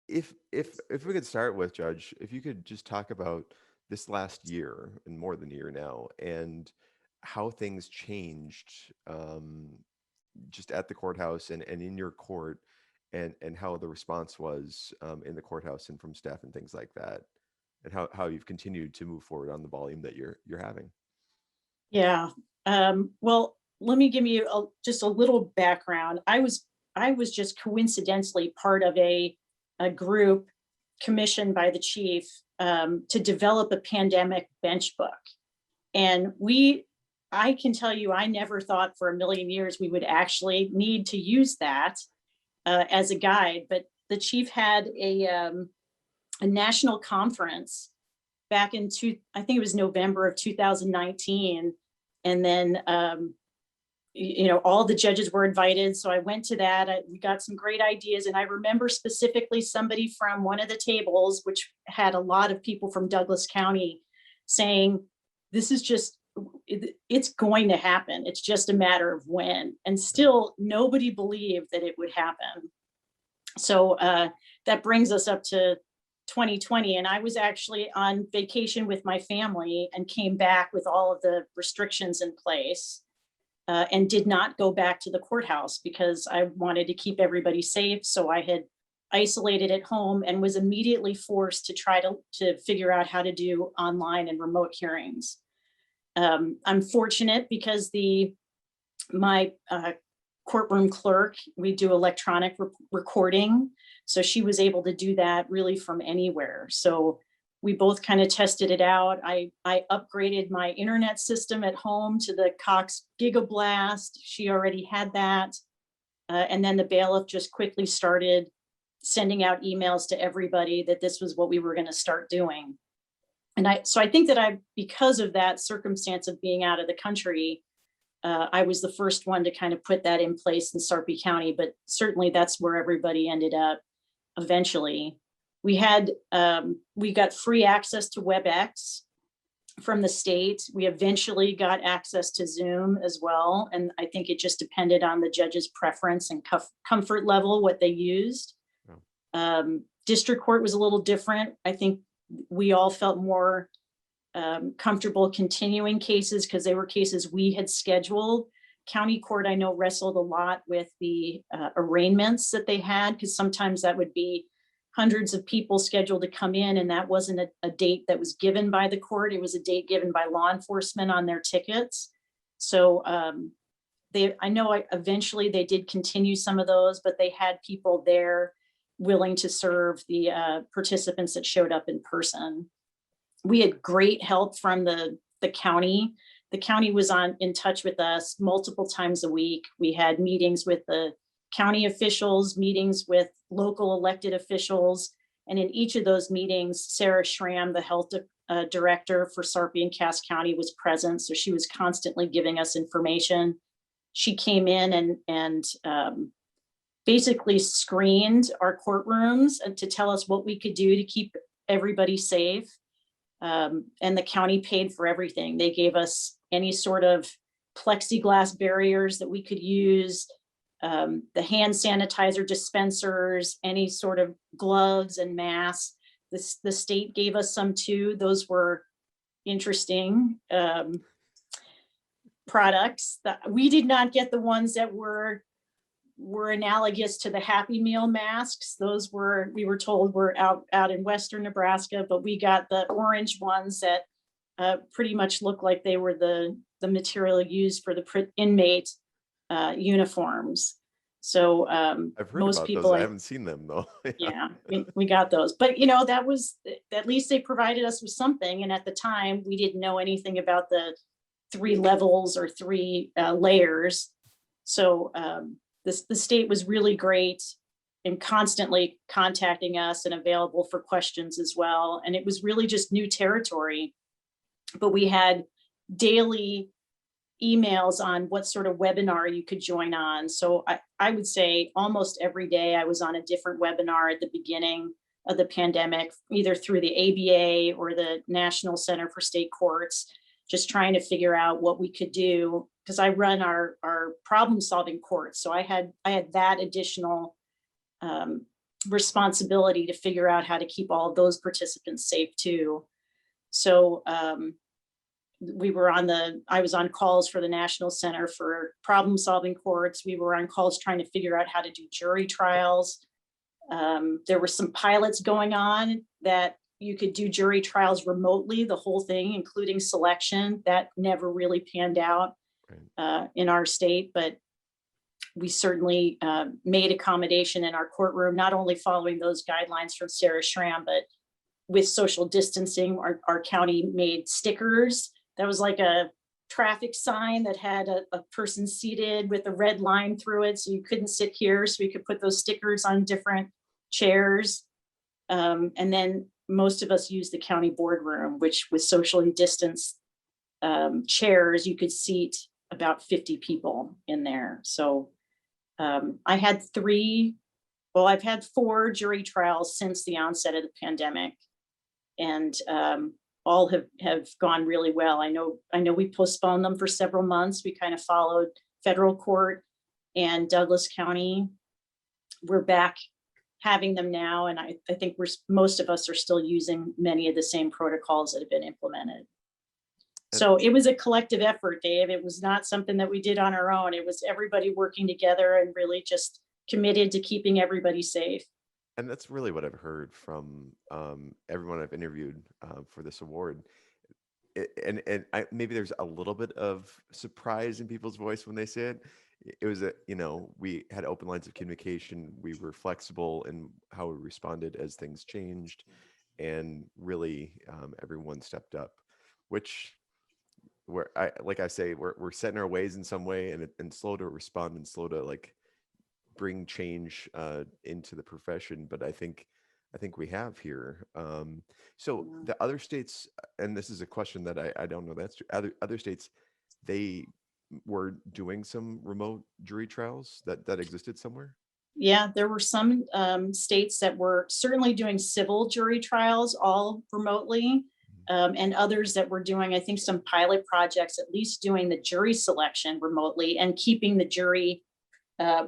If we could start with Judge, if you could just talk about this last year and more than a year now, and how things changed, just at the courthouse and in your court, and how the response was, in the courthouse and from staff and things like that, and how you've continued to move forward on the volume that you're having. Yeah. Well, let me give you just a little background. I was just coincidentally part of a group commissioned by the chief to develop a pandemic bench book. And I can tell you, I never thought for a million years we would actually need to use that as a guide. But the chief had a national conference back I think it was November of 2019. And then, all the judges were invited. So I went to that. We got some great ideas. And I remember specifically somebody from one of the tables, which had a lot of people from Douglas County, saying, this is just, it's going to happen. It's just a matter of when. And still, nobody believed that it would happen. So that brings us up to 2020. And I was actually on vacation with my family and came back with all of the restrictions in place, and did not go back to the courthouse because I wanted to keep everybody safe. So I had isolated at home and was immediately forced to try to figure out how to do online and remote hearings. I'm fortunate because my courtroom clerk, we do electronic recording. So she was able to do that really from anywhere. So we both kind of tested it out. I upgraded my internet system at home to the Cox Gigablast. She already had that. And then the bailiff just quickly started sending out emails to everybody that this was what we were going to start doing. And so I think that because of that circumstance of being out of the country, I was the first one to kind of put that in place in Sarpy County, but certainly that's where everybody ended up eventually. We got free access to WebEx from the state. We eventually got access to Zoom as well. And I think it just depended on the judge's preference and comfort level, what they used. District court was a little different. I think we all felt more comfortable continuing cases because they were cases we had scheduled. County court, I know, wrestled a lot with the arraignments that they had, because sometimes that would be hundreds of people scheduled to come in, and that wasn't a date that was given by the court. It was a date given by law enforcement on their tickets. So I know eventually they did continue some of those, but they had people there willing to serve the participants that showed up in person. We had great help from the county. The county was in touch with us multiple times a week. We had meetings with the county officials, meetings with local elected officials. And in each of those meetings, Sarah Schramm, the health director for Sarpy and Cass County, was present. So she was constantly giving us information. She came in and basically screened our courtrooms and to tell us what we could do to keep everybody safe. And the county paid for everything. They gave us any sort of plexiglass barriers that we could use, the hand sanitizer dispensers, any sort of gloves and masks. The state gave us some too. Those were interesting products. That we did not get the ones that were analogous to the Happy Meal masks. Those we were told were out in Western Nebraska, but we got the orange ones that pretty much looked like they were the material used for the inmate uniforms. So I've heard most about people, those. I haven't seen them though. yeah, we got those. But that was, at least they provided us with something. And at the time, we didn't know anything about the 3 levels or 3 layers. So the state was really great and constantly contacting us and available for questions as well. And it was really just new territory. But we had daily emails on what sort of webinar you could join on. So I would say almost every day I was on a different webinar at the beginning of the pandemic, either through the ABA or the National Center for State Courts, just trying to figure out what we could do, because I run our problem solving courts. So I had that additional responsibility to figure out how to keep all of those participants safe too. So I was on calls for the National Center for Problem Solving Courts. We were on calls trying to figure out how to do jury trials. There were some pilots going on that you could do jury trials remotely, the whole thing, including selection. That never really panned out in our state, but we certainly made accommodation in our courtroom, not only following those guidelines from Sarah Schramm, but with social distancing. Our county made stickers. That was like a traffic sign that had a person seated with a red line through it. So you couldn't sit here. So we could put those stickers on different chairs. And then most of us used the county boardroom, which with socially distanced chairs, you could seat about 50 people in there. So I've had 4 jury trials since the onset of the pandemic, and all have gone really well. I know we postponed them for several months. We kind of followed federal court and Douglas County. We're back having them now, and I think most of us are still using many of the same protocols that have been implemented. So it was a collective effort, Dave. It was not something that we did on our own. It was everybody working together and really just committed to keeping everybody safe. And that's really what I've heard from everyone I've interviewed for this award. Maybe there's a little bit of surprise in people's voice when they say it. It was we had open lines of communication. We were flexible in how we responded as things changed, and really everyone stepped up, which we're set in our ways in some way, and slow to respond and slow to like bring change into the profession. But I think we have here. So the other states, and this is a question that I don't know the answer to, other states, they were doing some remote jury trials that existed somewhere. Yeah, there were some states that were certainly doing civil jury trials all remotely, and others that were doing, I think, some pilot projects, at least doing the jury selection remotely and keeping the jury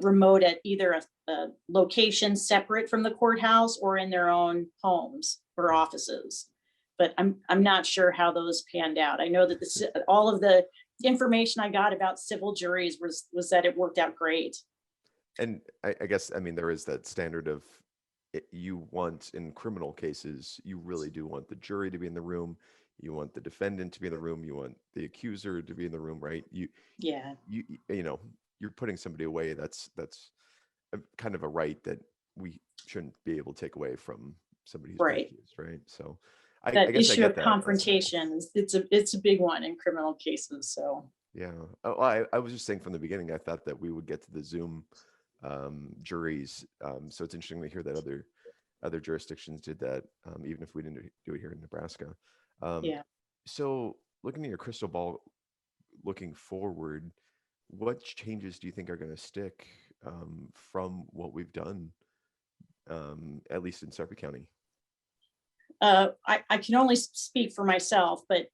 remote at either a location separate from the courthouse or in their own homes or offices. But I'm not sure how those panned out. I know that all of the information I got about civil juries was that it worked out great. And I guess, there is that standard of you want, in criminal cases, you really do want the jury to be in the room. You want the defendant to be in the room. You want the accuser to be in the room, right? You're putting somebody away. That's kind of a right that we shouldn't be able to take away from somebody who's been accused, right? So I guess issue of confrontation, it's a big one in criminal cases. So yeah. I was just saying from the beginning, I thought that we would get to the Zoom juries. So it's interesting to hear that other jurisdictions did that, even if we didn't do it here in Nebraska. So looking at your crystal ball, looking forward, what changes do you think are going to stick from what we've done, at least in Sarpy County? I can only speak for myself, but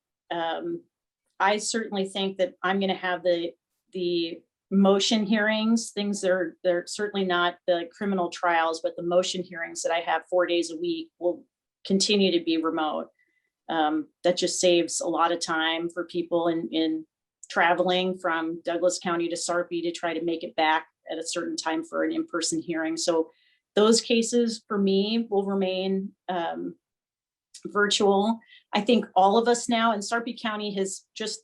I certainly think that I'm going to have the motion hearings, things they're certainly not the criminal trials, but the motion hearings that I have 4 days a week will continue to be remote. That just saves a lot of time for people in traveling from Douglas County to Sarpy to try to make it back at a certain time for an in-person hearing. So those cases for me will remain virtual. I think all of us now, and Sarpy County has just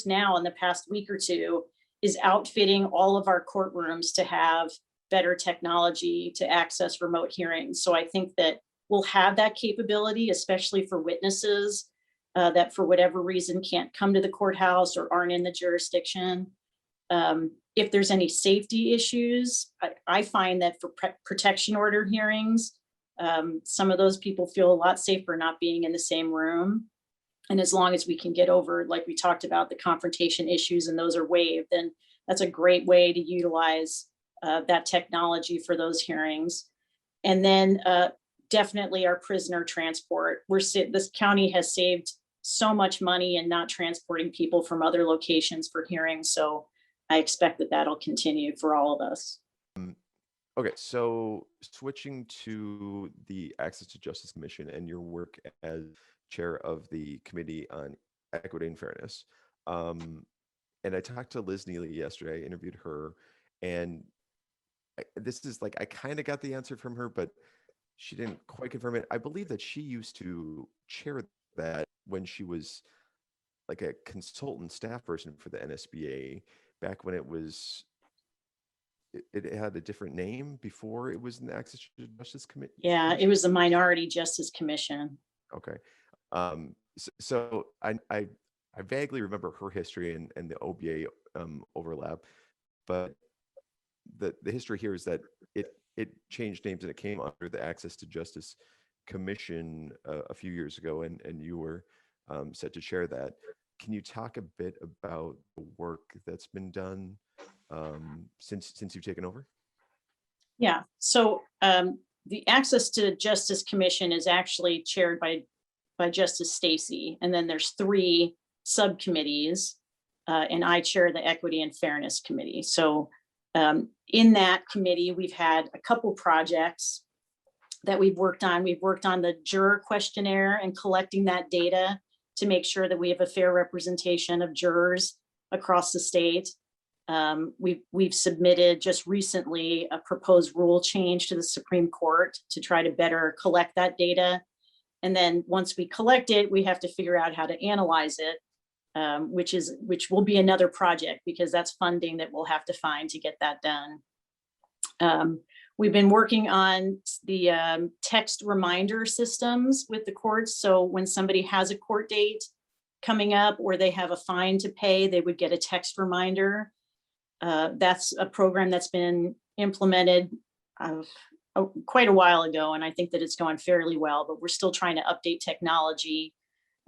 now in the past week or two is outfitting all of our courtrooms to have better technology to access remote hearings. So I think that we'll have that capability, especially for witnesses that for whatever reason can't come to the courthouse or aren't in the jurisdiction. If there's any safety issues, I find that for protection order hearings, some of those people feel a lot safer not being in the same room. And as long as we can get over, like we talked about, the confrontation issues and those are waived, then that's a great way to utilize that technology for those hearings. And then definitely our prisoner transport. This county has saved so much money in not transporting people from other locations for hearings. So I expect that that'll continue for all of us. Okay, so switching to the Access to Justice Commission and your work as chair of the Committee on Equity and Fairness. Um, and I talked to Liz Neely yesterday, I interviewed her, and this is like, I kind of got the answer from her, but she didn't quite confirm it. I believe that she used to chair that when she was like a consultant staff person for the NSBA back when it was it had a different name before it was an Access to Justice Yeah, it was the Minority Justice Commission. Okay. So I vaguely remember her history and the OBA overlap, but the history here is that it changed names and it came under the Access to Justice Commission a few years ago, and you were set to chair that. Can you talk a bit about the work that's been done since you've taken over? Yeah, so the Access to Justice Commission is actually chaired by Justice Stacey, and then there's 3 subcommittees, and I chair the Equity and Fairness Committee. So in that committee, we've had a couple projects that we've worked on. We've worked on the juror questionnaire and collecting that data to make sure that we have a fair representation of jurors across the state. We've submitted just recently a proposed rule change to the Supreme Court to try to better collect that data. And then once we collect it, we have to figure out how to analyze it, which will be another project because that's funding that we'll have to find to get that done. We've been working on the text reminder systems with the courts. So when somebody has a court date coming up or they have a fine to pay, they would get a text reminder. That's a program that's been implemented quite a while ago, and I think that it's going fairly well, but we're still trying to update technology.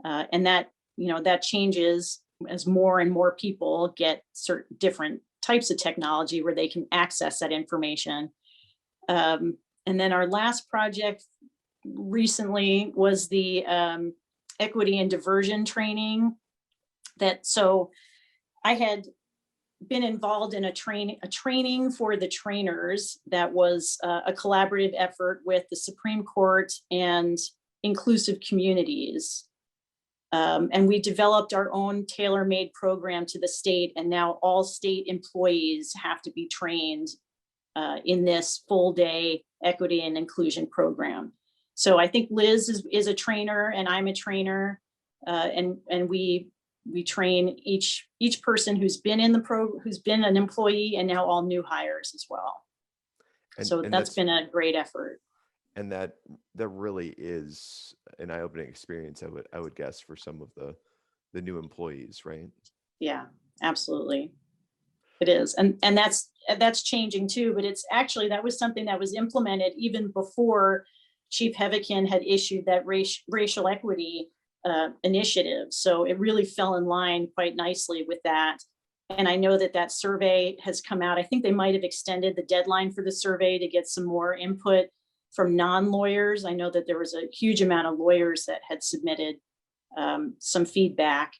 And that, that changes as more and more people get certain different types of technology where they can access that information. And then our last project recently was the equity and diversion training. So I had been involved in a training for the trainers that was a collaborative effort with the Supreme Court and Inclusive Communities. And we developed our own tailor-made program to the state, and now all state employees have to be trained in this full-day equity and inclusion program. So I think Liz is a trainer and I'm a trainer, and we train each person who's been in who's been an employee, and now all new hires as well. So that's been a great effort. And that really is an eye-opening experience, I would guess, for some of the new employees, right? Yeah, absolutely. It is. And that's changing too, but it's actually, that was something that was implemented even before Chief Heavican had issued that racial equity initiative. So it really fell in line quite nicely with that. And I know that survey has come out. I think they might have extended the deadline for the survey to get some more input from non-lawyers. I know that there was a huge amount of lawyers that had submitted some feedback,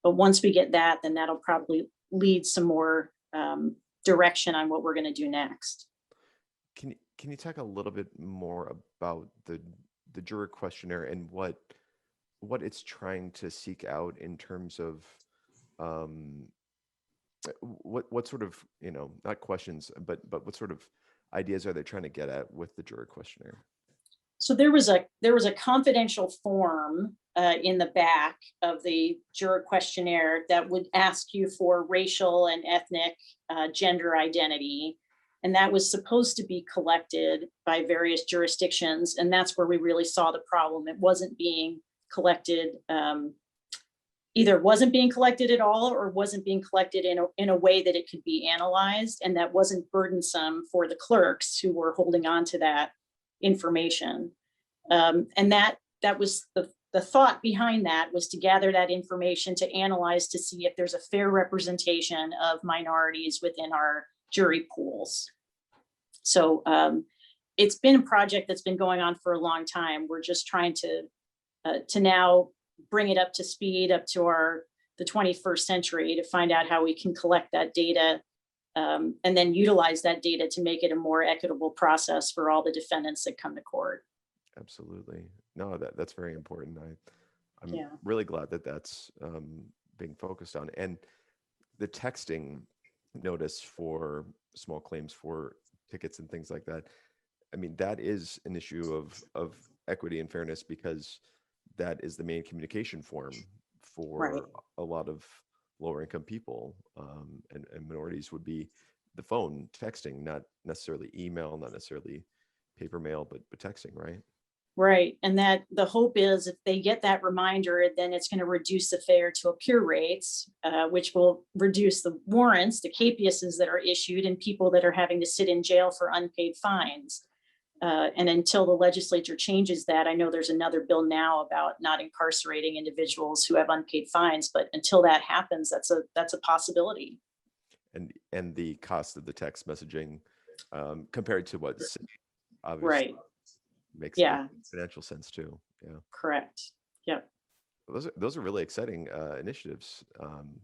but once we get that, then that'll probably lead some more direction on what we're going to do next. Can you talk a little bit more about the juror questionnaire and what it's trying to seek out in terms of what sort of, not questions, but what sort of ideas are they trying to get at with the juror questionnaire? So there was a confidential form in the back of the juror questionnaire that would ask you for racial and ethnic gender identity. And that was supposed to be collected by various jurisdictions. And that's where we really saw the problem. It wasn't being collected, either wasn't being collected at all or wasn't being collected in a way that it could be analyzed, and that wasn't burdensome for the clerks who were holding on to that information. And that was the thought behind that, was to gather that information to analyze to see if there's a fair representation of minorities within our jury pools. So it's been a project that's been going on for a long time. We're just trying to now bring it up to speed, up to the 21st century, to find out how we can collect that data and then utilize that data to make it a more equitable process for all the defendants that come to court. Absolutely. No, that's very important. I'm Yeah. really glad that that's being focused on. And the texting notice for small claims for tickets and things like that. I mean, that is an issue of equity and fairness, because that is the main communication form Right. for a lot of lower income people, and minorities would be the phone, texting, not necessarily email, not necessarily paper mail, but texting, right? Right. And that the hope is if they get that reminder, then it's going to reduce the failure to appear rates, which will reduce the warrants, the capiases that are issued, and people that are having to sit in jail for unpaid fines. And until the legislature changes that, I know there's another bill now about not incarcerating individuals who have unpaid fines, but until that happens, that's a possibility. And the cost of the text messaging, compared to what's obviously Right. makes Yeah. financial sense too. Yeah. Correct. Yep. Those are really exciting initiatives.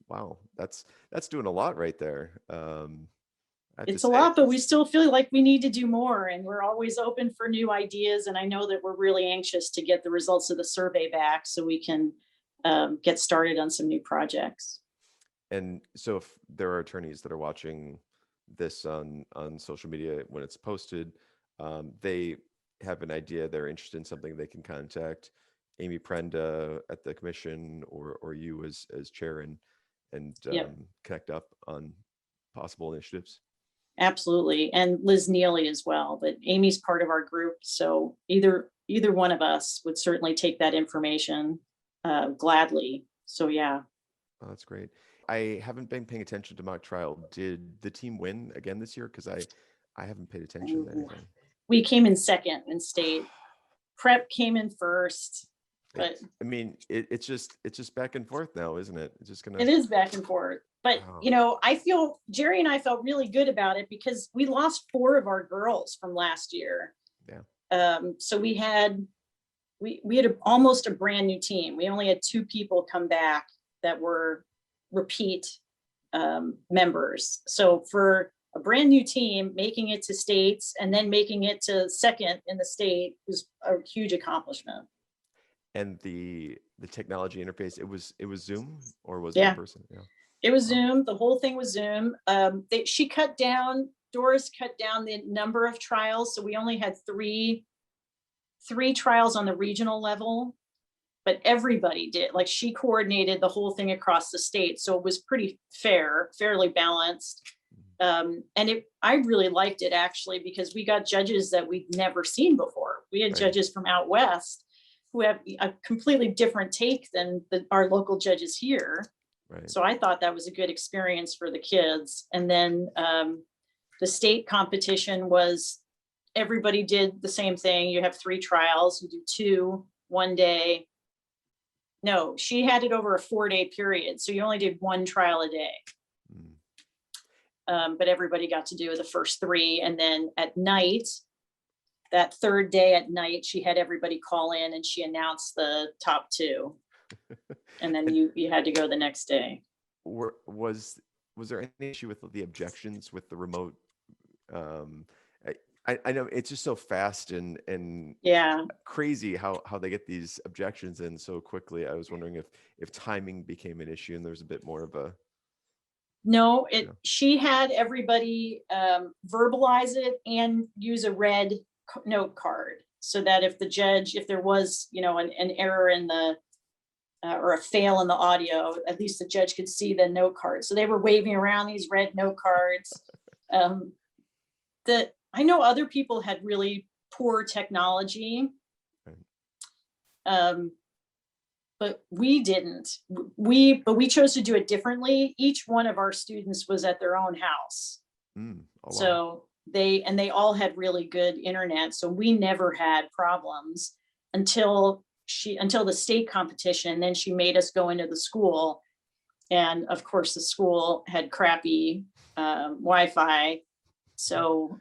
Wow, that's doing a lot right there. I have to It's a say, lot, but we still feel like we need to do more, and we're always open for new ideas. And I know that we're really anxious to get the results of the survey back so we can get started on some new projects. and so if there are attorneys that are watching this on social media when it's posted, they have an idea, they're interested in something, they can contact Amy Prenda at the commission, or you as chair, and Yep. connect up on possible initiatives. Absolutely. And Liz Neely as well, but Amy's part of our group. So either one of us would certainly take that information gladly. So yeah. Oh, that's great. I haven't been paying attention to mock trial. Did the team win again this year? Because I haven't paid attention to anything. We came in second in state. Prep came in first. But I mean, it's just back and forth now, isn't it? It's just gonna. it is back and forth. But Wow. I feel Jerry and I felt really good about it because we lost 4 of our girls from last year. Yeah. So we had almost a brand new team. We only had 2 people come back that were repeat members. So for a brand new team, making it to states and then making it to second in the state was a huge accomplishment. And the technology interface, it was Zoom, or was it Yeah. in person? Yeah. It was Wow. Zoom. The whole thing was Zoom. Doris cut down the number of trials. So we only had three trials on the regional level, but everybody did. Like, she coordinated the whole thing across the state. So it was pretty fairly balanced. And I really liked it, actually, because we got judges that we'd never seen before. We had Right. judges from out west who have a completely different take than our local judges here. Right. So I thought that was a good experience for the kids. And then the state competition was, everybody did the same thing. You have 3 trials, you do 2 one day. No, she had it over a 4-day period. So you only did 1 trial a day. But everybody got to do the first 3. And then at night, that 3rd day at night, she had everybody call in and she announced the top 2. And then you had to go the next day. Was there any issue with the objections with the remote? I know it's just so fast and Yeah. crazy how they get these objections in so quickly. I was wondering if timing became an issue and there's a bit more of a. No, she had everybody verbalize it and use a red note card, so that if there was, an error in the or a fail in the audio, at least the judge could see the note card. So they were waving around these red note cards. That I know other people had really poor technology. Right. But we didn't. We chose to do it differently. Each one of our students was at their own house. Oh, wow. So they all had really good internet. So we never had problems until the state competition. And then she made us go into the school. And of course the school had crappy Wi-Fi. So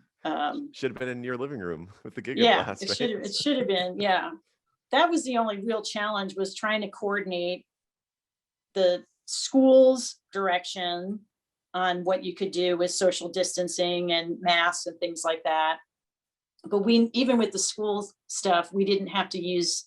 should have been in your living room with the Giga yeah, Blast. it should have been. Yeah. That was the only real challenge, was trying to coordinate the school's direction on what you could do with social distancing and masks and things like that. But we, even with the school stuff, we didn't have to use,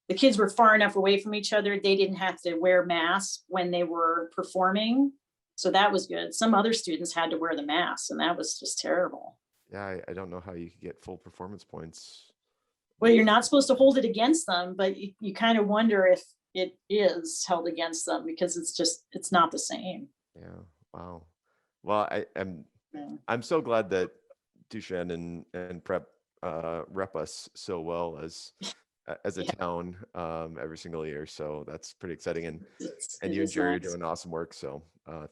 the kids were far enough away from each other. They didn't have to wear masks when they were performing. So that was good. Some other students had to wear the masks, and that was just terrible. Yeah, I don't know how you could get full performance points. Well, you're not supposed to hold it against them, but you kind of wonder if it is held against them, because it's not the same. Yeah. Wow. Well, Yeah. I'm so glad that Duchenne and Prep rep us so well as a Yeah. town every single year. So that's pretty exciting. And It you and is Jerry are nice. doing awesome work. So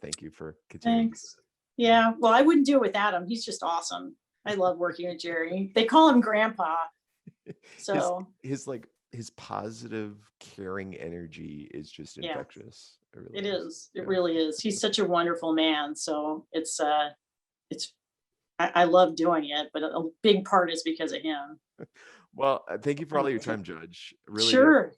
thank you for continuing. Thanks. Yeah, well, I wouldn't do it without him. He's just awesome. I love working with Jerry. They call him Grandpa. So his positive, caring energy is just yeah, infectious. It really it is. is. It Yeah. really is. He's such a wonderful man. So I love doing it, but a big part is because of him. Well, thank you for all of your time, Judge. Really Sure.